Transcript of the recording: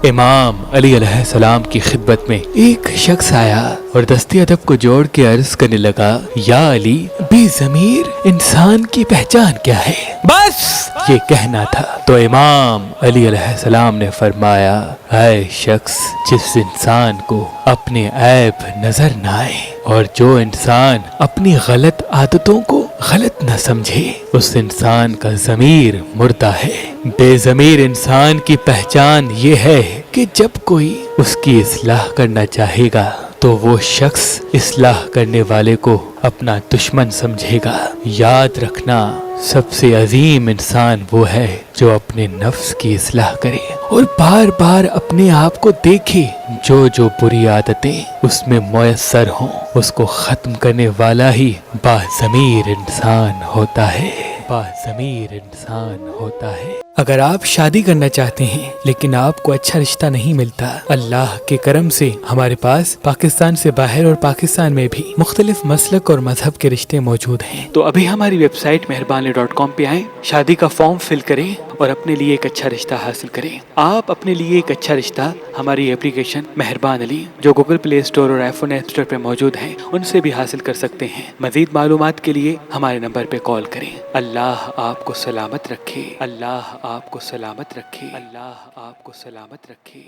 امام علی علیہ السلام کی خدمت میں ایک شخص آیا اور دستی ادب کو جوڑ کے عرض کرنے لگا، یا علی، بے ضمیر انسان کی پہچان کیا ہے؟ بس یہ کہنا تھا تو امام علی علیہ السلام نے فرمایا، اے شخص جس انسان کو اپنے عیب نظر نہ آئے اور جو انسان اپنی غلط عادتوں کو غلط نہ سمجھے، اس انسان کا ضمیر مردہ ہے۔ بے ضمیر انسان کی پہچان یہ ہے کہ جب کوئی اس کی اصلاح کرنا چاہے گا تو وہ شخص اصلاح کرنے والے کو اپنا دشمن سمجھے گا۔ یاد رکھنا، سب سے عظیم انسان وہ ہے جو اپنے نفس کی اصلاح کرے اور بار بار اپنے آپ کو دیکھے۔ جو بری عادتیں اس میں میسر ہوں، اس کو ختم کرنے والا ہی باضمیر انسان ہوتا ہے۔ باضمیر انسان ہوتا ہے۔ اگر آپ شادی کرنا چاہتے ہیں لیکن آپ کو اچھا رشتہ نہیں ملتا، اللہ کے کرم سے ہمارے پاس پاکستان سے باہر اور پاکستان میں بھی مختلف مسلک اور مذہب کے رشتے موجود ہیں، تو ابھی ہماری ویب سائٹ مہربانی.com پہ آئیں، شادی کا فارم فل کریں اور اپنے لیے ایک اچھا رشتہ حاصل کریں۔ آپ اپنے لیے ایک اچھا رشتہ ہماری اپلیکیشن مہربان علی جو گوگل پلے اسٹور اور آئی فون ایپ اسٹور پہ موجود ہے ان سے بھی حاصل کر سکتے ہیں۔ مزید معلومات کے لیے ہمارے نمبر پہ کال کریں۔ اللہ آپ کو سلامت رکھے، اللہ آپ کو سلامت رکھے، اللہ آپ کو سلامت رکھے۔